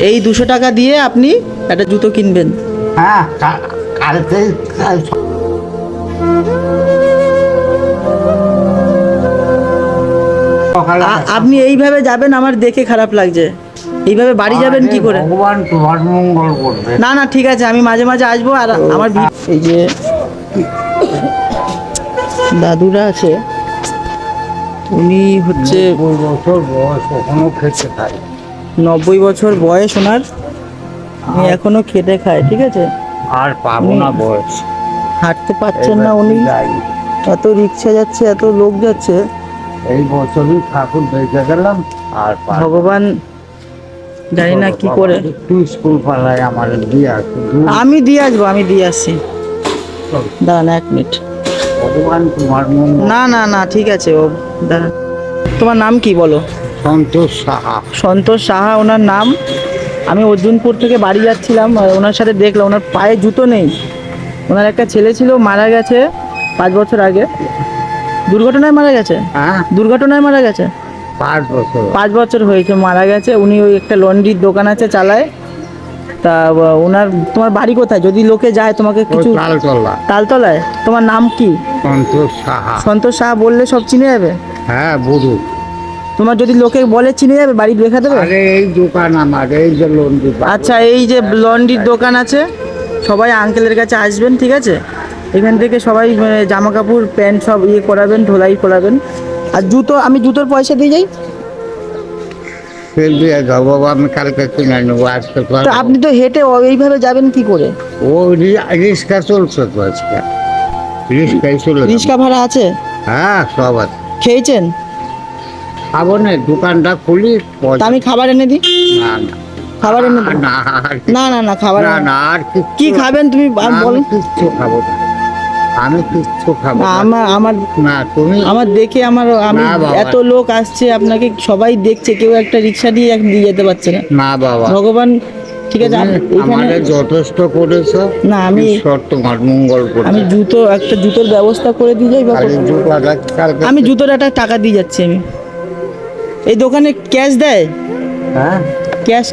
এই 200 টাকা দিয়ে আপনি একটা জুতো কিনবেন। হ্যাঁ কালকে সকালে আপনি এইভাবে যাবেন, আমার দেখে খারাপ লাগছে। এইভাবে বাড়ি যাবেন কি করে? ভগবান তোমার মঙ্গল করবে। না না ঠিক আছে, আমি মাঝে মাঝে আসবো। আর আমার এই যে দাদুরা আছে, উনি হচ্ছে 90 বছর বয়স, এখনো খেতে খায়। 90 বছর বয়স ওনার, উনি এখনো খেটে খায়। ঠিক আছে, আর পাবো না বয়স, হাঁটতে পারছেন না উনি, যাই। এত রিক্সা যাচ্ছে, এত লোক যাচ্ছে। এই বছরই ঠাকুর দেখে গেলাম আর ভগবান জানি না কি করে। একটু স্কুল পালায় আমার দিয়ে আসে। আমি দিয়ে আসবো, আমি দিয়ে আসছি, দাঁড়ান 1 মিনিট। ভগবান তোমার মঙ্গল। না না না ঠিক আছে, ও দাঁড়ান। তোমার নাম কি বলো? সন্তোষ সাহা। সন্তোষ সাহা ওনার নাম। আমি অর্জুনপুর থেকে বাড়ি যাচ্ছিলাম, আর ওনার সাথে দেখলাম ওনার পায়ে জুতো নেই। ওনার একটা ছেলে ছিল, মারা গেছে 5 বছর আগে। দুর্ঘটনায় মারা গেছে, হ্যাঁ দুর্ঘটনায় মারা গেছে। 5 বছর। 5 বছর হয়েছে মারা গেছে। উনি ওই একটা লন্ড্রির দোকান আছে, চালায়। তা ওনার, তোমার বাড়ি কোথায়? যদি লোকে যায় তোমাকে কিছু। তালতলা। তালতলায়। তোমার নাম কি? সন্তোষ সাহা। সন্তোষ সাহা বললে সব চিনে যাবে? হ্যাঁ বুড়ো। তোমার যদি লোকে বলে চিনে যাবে, বাড়ি দেখা দেবে? আরে এই দোকান আমার, এই যে লন্ডি। আচ্ছা, এই যে লন্ড্রির দোকান আছে, সবাই আঙ্কেলের কাছে আসবেন। ঠিক আছে, এখান থেকে সবাই জামা কাপড় প্যান্ট সব ইয়ে করাবেন, ধোলাই করাবেন। আর জুতো, আমি জুতোর পয়সা দিয়ে যাই। ফের দিয়ে যাবো, আমি কালকে কিনে নেবো, আজকে তো তো আপনি তো হেঁটে এইভাবে যাবেন কি করে? ও রিক্সা চলছে তো আজকে, রিক্সাই চলে যাবো। রিক্সা ভাড়া আছে? হ্যাঁ সব আছে। খেয়েছেন? খাবো না, দোকানটা খুলি তা আমি খাবার এনে দিই। না না খাবার এনে দিই। না না না না খাবার না না আর কি খাবেন তুমি বলো? কিচ্ছু খাবো না, আমি কিচ্ছু খাবো না, না। আমার না তুমি আমার দেখে আমি না বাবা। এত লোক আসছে, আপনাকে সবাই দেখছে, কেউ একটা রিক্সা দিয়ে দিয়ে যেতে পারছে না। না বাবা, ভগবান, ঠিক আছে এখানে আমাদের যথেষ্ট করেছো। না, আমি ঈশ্বর তোমার মঙ্গল করবে। আমি একটা জুতোর ব্যবস্থা করে দিয়ে যাই। আর এই জুতাটা কালকে আমি জুতোর একটা টাকা দিয়ে যাচ্ছি। আমি এই দোকানে ক্যাশ দেয়? হ্যাঁ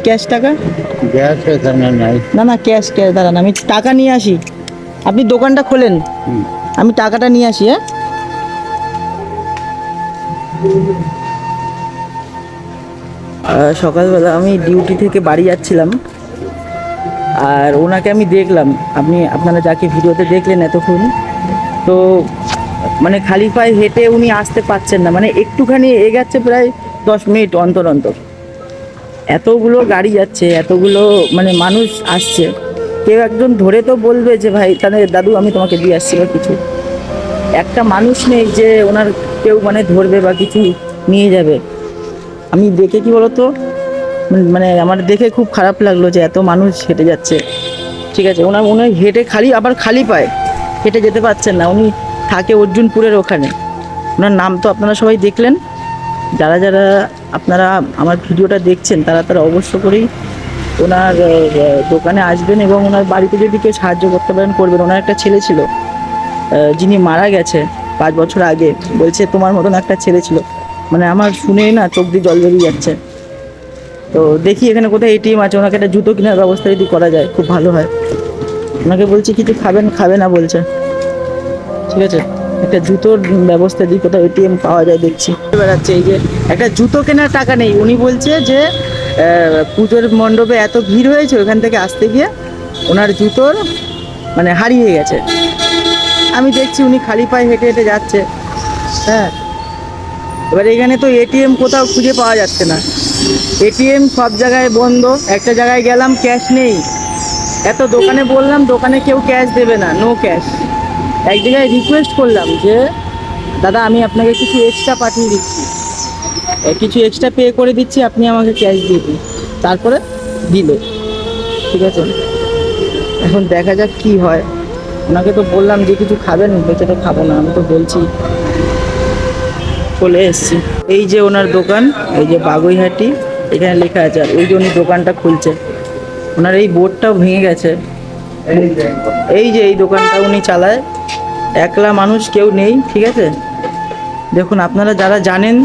ক্যাশ টাকা? গ্যাস এখানে নাই। না না ক্যাশ দাঁড়ান, আমি টাকা নিয়ে আসি। আপনি দোকানটা খোলেন, হুম। আমি টাকাটা নিয়ে আসি। হ্যাঁ, সকালবেলা আমি ডিউটি থেকে বাড়ি যাচ্ছিলাম, আর ওনাকে আমি দেখলাম। আপনারা যাকে ভিডিওতে দেখলেন এতক্ষণ, তো মানে খালি পায়ে হেঁটে উনি আসতে পারছেন না, মানে একটুখানি এগাচ্ছে প্রায় 10 মিনিট অন্তর অন্তর। এতগুলো গাড়ি যাচ্ছে, এতগুলো মানে মানুষ আসছে, কেউ একজন ধরে তো বলবে যে ভাই তাহলে দাদু আমি তোমাকে দিয়ে আসছি বা কিছু। একটা মানুষ নেই যে ওনার কেউ মানে ধরবে বা কিছু নিয়ে যাবে। আমি দেখে কি বলতো, মানে আমার দেখে খুব খারাপ লাগলো যে এত মানুষ হেঁটে যাচ্ছে। ঠিক আছে, উনি হেঁটে খালি পায় হেঁটে যেতে পারছেন না। উনি থাকে অর্জুনপুরের ওখানে। ওনার নাম তো আপনারা সবাই দেখলেন। যারা যারা আপনারা আমার ভিডিওটা দেখছেন, তারা অবশ্য করেই ওনার দোকানে আসবেন, এবং ওনার বাড়িতে যদি কেউ সাহায্য করতে পারেন করবেন। ওনার একটা ছেলে ছিল, যিনি মারা গেছে 5 বছর আগে। বলছে তোমার মতন একটা ছেলে ছিল। মানে আমার শুনেই না চোখ দিয়ে জল বেরিয়ে যাচ্ছে। তো দেখি এখানে কোথায় এটিএম আছে, ওনাকে একটা জুতো কেনার ব্যবস্থা যদি করা যায় খুব ভালো হয়। ওনাকে বলছি কিছু খাবে না বলছে। ঠিক আছে, একটা জুতোর ব্যবস্থা দিই, কোথাও এটিএম পাওয়া যায় দেখছি। বেড়াচ্ছে এই যে একটা জুতো কেনার টাকা নেই। উনি বলছে যে পুজোর মণ্ডপে এত ভিড় হয়েছে, ওখান থেকে আসতে গিয়ে ওনার জুতোর মানে হারিয়ে গেছে। আমি দেখছি উনি খালি পায়ে হেঁটে হেঁটে যাচ্ছে। হ্যাঁ, এবার এখানে তো এটিএম কোথাও খুঁজে পাওয়া যাচ্ছে না। এটিএম সব জায়গায় বন্ধ। একটা জায়গায় গেলাম, ক্যাশ নেই। এত দোকানে বললাম, দোকানে কেউ ক্যাশ দেবে না, নো ক্যাশ। এক জায়গায় রিকোয়েস্ট করলাম যে দাদা আমি আপনাকে কিছু এক্সট্রা পাঠিয়ে দিচ্ছি, কিছু এক্সট্রা পে করে দিচ্ছি, আপনি আমাকে ক্যাশ দিয়ে দিন। তারপরে দিল। ঠিক আছে, এখন দেখা যাক কি হয়। ওনাকে তো বললাম যে কিছু খাবেন, বলছে তো খাবো না। আমি তো বলছি, চলে এসছি। এই যে ওনার দোকান, এই যে বাগুইহাটি, এখানে লেখা আছে। আর ওই যে উনি দোকানটা খুলছে, ওনার এই বোর্ডটাও ভেঙে গেছে। এই যে এই দোকানটা উনি চালায়, একলা মানুষ, কেউ নেই। ঠিক আছে, দেখুন আপনারা যারা জানেন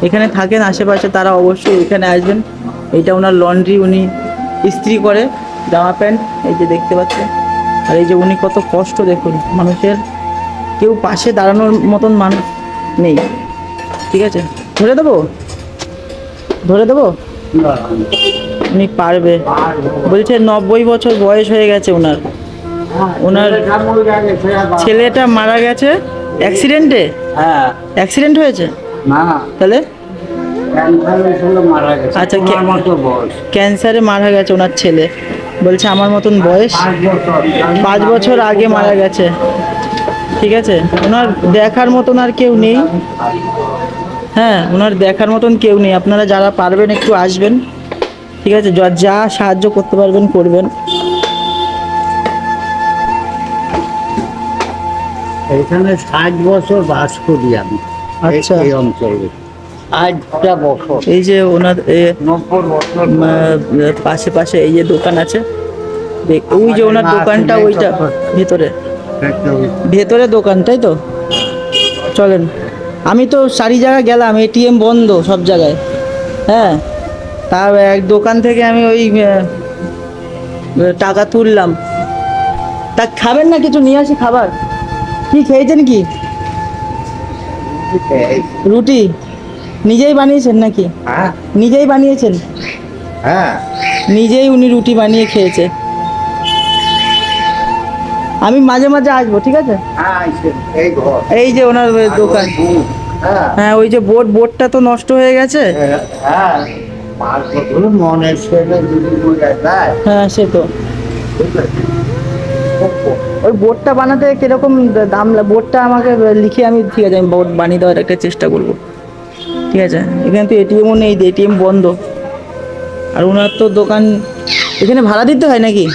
এখানে থাকেন আশেপাশে, তারা অবশ্যই এখানে আসবেন। এইটা ওনার লন্ড্রি, উনি ইস্ত্রি করে জামা প্যান্ট, এই যে দেখতে পাচ্ছেন। আর এই যে উনি কত কষ্ট দেখুন, মানুষের কেউ পাশে দাঁড়ানোর মতন মানুষ নেই। ঠিক আছে, ধরে দেবো, ধরে দেবো, উনি পারবে। বলছে 90 বছর বয়স হয়ে গেছে ওনার। ওনার ছেলেটা মারা গেছে অ্যাক্সিডেন্টে। হ্যাঁ, অ্যাক্সিডেন্ট হয়েছে না তাহলে? ক্যান্সার হয়েছিল, মারা গেছে। আচ্ছা, তোমার মতো বয়স। ক্যান্সারে মারা গেছে ওনার ছেলে। বলছে আমার মতন বয়স, 5 বছর আগে মারা গেছে। ঠিক আছে, ওনার দেখার মতন আর কেউ নেই। হ্যাঁ, ওনার দেখার মতন কেউ নেই। আপনারা যারা পারবেন একটু আসবেন। ঠিক আছে, যা সাহায্য করতে পারবেন করবেন। এখানে 60 বছর বাস করি আমি। আচ্ছা। এই অঞ্চলে 8টা বছর। এই যে ওনার 90 বছর। পাশে পাশে এই যে দোকান আছে, ওই যে ওনার দোকানটা, ওইটা ভিতরে ভেতরে দোকান, তাই তো? চলেন, আমি তো সারি জায়গায় গেলাম, এটিএম বন্ধ সব জায়গায়। হ্যাঁ, তার এক দোকান থেকে আমি ওই টাকা তুললাম। তা খাবেন না কিছু? নিয়ে আসি খাবার। কি খেয়েছেন? কি রুটি নিজেই বানিয়েছেন নাকি? হ্যাঁ, নিজেই বানিয়েছেন? হ্যাঁ, নিজেই উনি রুটি বানিয়ে খেয়েছে। আমি মাঝে মাঝে আসবো, ঠিক আছে? হ্যাঁ, এই ঘর। এই যে ওনার দোকান। হ্যাঁ, হ্যাঁ, ওই যে বোর্ডটা তো নষ্ট হয়ে গেছে। হ্যাঁ, 5 বছর মনের ছেলে যদি বোঝা যায়। হ্যাঁ, সে তো। ওই বোর্ডটা বানাতে কিরকম দাম? বোর্ডটা আমাকে লিখে, আমি ঠিক আছে, আমি বোর্ড বানিয়ে দেওয়ার একটা চেষ্টা করব। ঠিক আছে, এখানে তো এটিএমও নেই, এটিএম বন্ধ। আর ওনার তো দোকান এখানে ভাড়া দিতে হয় নাকি?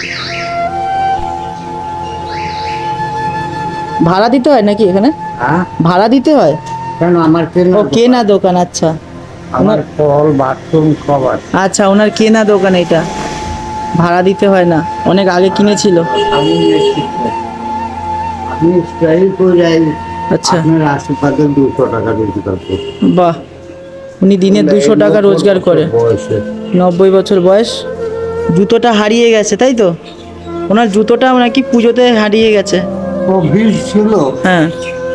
ভাড়া দিতে হয় নাকি এখানে? হ্যাঁ, ভাড়া দিতে হয়? কেন? আমার ও কেনা দোকান, আচ্ছা। আমার কল বাথরুম সব আছে। আচ্ছা, ওনার কেনা দোকান এটা, ভাড়া দিতে হয় না। অনেক আগে কিনেছিল। আমি আপনি স্টাইল করে যাই। আচ্ছা, আপনার আশেপাশে 200 টাকা দিতে পারবো। বাহ, উনি দিনে 200 টাকা রোজগার করে। 90 বছর বয়স। জুতোটা হারিয়ে গেছে, তাই তো? ওনার জুতোটা নাকি পুজোতে হারিয়ে গেছে। ও ভিড় ছিল। হ্যাঁ।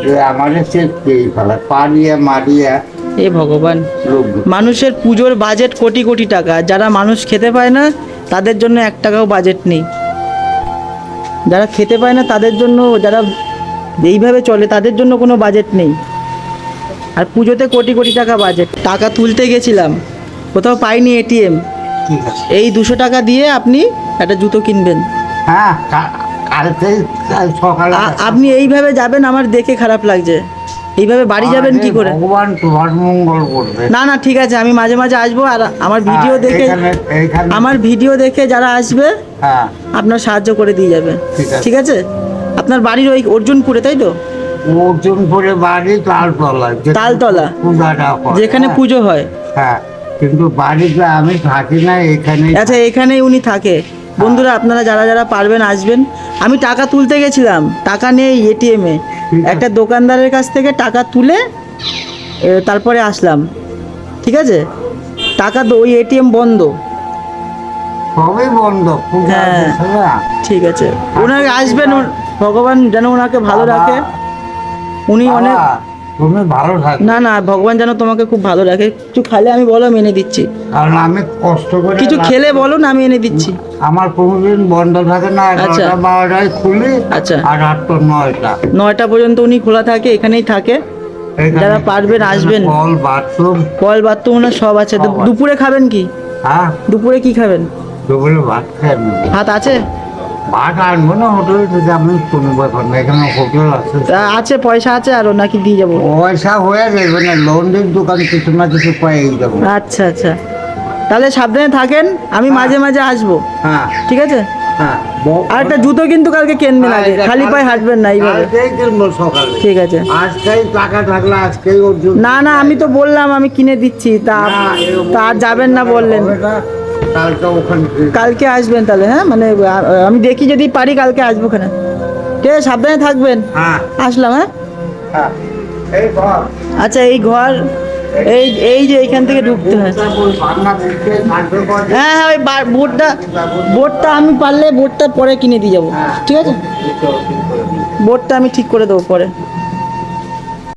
যে আমাদের চেক পেয়ে ফেলা, পাড়িয়া মারিয়া এ ভগবান, লোক। মানুষের পুজোর বাজেট কোটি কোটি টাকা, যারা মানুষ খেতে পায় না তাদের জন্য 1 টাকাও বাজেট নেই। যারা খেতে পায় না তাদের জন্য, যারা এইভাবে চলে তাদের জন্য কোনো বাজেট নেই। আর পুজোতে কোটি কোটি টাকা বাজেট। টাকা তুলতে গেছিলাম, কোথাও পাইনি এটিএম। ঠিক আছে। এই 200 টাকা দিয়ে আপনি একটা জুতো কিনবেন। হ্যাঁ, কাল সকালে আপনি এইভাবে যাবেন, আমার দেখে খারাপ লাগছে। এইভাবে বাড়ি যাবেন কি করে? ভগবান তোমার মঙ্গল করবে। না না, ঠিক আছে, আমি মাঝে মাঝে আসবো। আর আমার ভিডিও দেখে, এইখানে আমার ভিডিও দেখে যারা আসবে হ্যাঁ, আপনার সাহায্য করে দিয়ে যাবে। ঠিক আছে। ঠিক আছে, আপনার বাড়ির ওই অর্জুনপুরে, তাই তো? অর্জুনপুরে বাড়ি তালতলা। তালতলা, পূজাটা হয়, যেখানে হ্যাঁ। পুজো হয়। হ্যাঁ, কিন্তু বাড়িতে আমি থাকি না, এখানে। আচ্ছা, এখানেই উনি থাকে। বন্ধুরা, আপনারা যারা যারা পারবেন আসবেন। আমি টাকা তুলতে গেছিলাম, টাকা নেই এটিএমে। ঠিক আছে। একটা দোকানদারের কাছ থেকে টাকা তুলে তারপরে আসলাম। ঠিক আছে, টাকা তো ওই এটিএম বন্ধ। সবই বন্ধ। পূজা হ্যাঁ। আছে না? ঠিক আছে, ওনাকে আসবেন, ভগবান যেন ওনাকে ভালো রাখে। উনি অনেক, বাবা, তুমি ভালো থাকো। না না, ভগবান যেন তোমাকে খুব ভালো রাখে। কিছু খালে আমি বলো, আমি এনে দিচ্ছি। কারণ আমি কষ্ট করে কিছু খেলে বলো না, আমি এনে দিচ্ছি। আমার কোনোদিন বন্ধ থাকে না। আচ্ছা। 11টা 12টায় খুলি। আচ্ছা। আর 8টা 9টা। 9টা পর্যন্ত উনি খোলা থাকে, এখানেই থাকে। এখানে যারা পারবেন আসবেন। Call bathroom. কল বাথরুম ওনার সব আছে। সব আছে। দুপুরে খাবেন কি? হ্যাঁ, দুপুরে কি খাবেন? দুপুরে ভাত খাই আমি। ভাত আছে? ভাত আনবো না হোটেল থেকে, আমি কোনো ব্যাপার না, এখানে হোটেল আছে। তা আছে, পয়সা আছে আরো, নাকি দিয়ে যাবো? পয়সা হয়ে যাবে না, লোনের দোকান কিছু না কিছু পেয়ে যাবো। আচ্ছা আচ্ছা, তাহলে সাবধানে থাকেন। আমি মাঝে মাঝে আসবো, হ্যাঁ, ঠিক আছে? হ্যাঁ। আর একটা জুতো কিন্তু কালকে কিনবেন আগে, খালি পায়ে হাঁটবেন না এইভাবে। কালকেই কিনবো সকালে। ঠিক আছে। আজকেই টাকা থাকলে আজকেই অর্জুন। না না, আমি তো বললাম আমি কিনে দিচ্ছি, তা আর যাবেন না বললেন। কালকে ওখানে কালকে আসবেন তাহলে, হ্যাঁ? মানে আমি দেখি যদি পারি কালকে আসবো ওখানে। ঠিক আছে, সাবধানে থাকবেন। হ্যাঁ, আসলাম, হ্যাঁ? হ্যাঁ। এই ঘর। আচ্ছা, এই ঘর এই এই যে এইখান থেকে ঢুকতে হয়। হ্যাঁ হ্যাঁ, ওই বোর্ডটা আমি পারলে বোর্ডটা পরে কিনে দিয়ে যাবো, ঠিক আছে? বোর্ডটা আমি ঠিক করে দেবো পরে।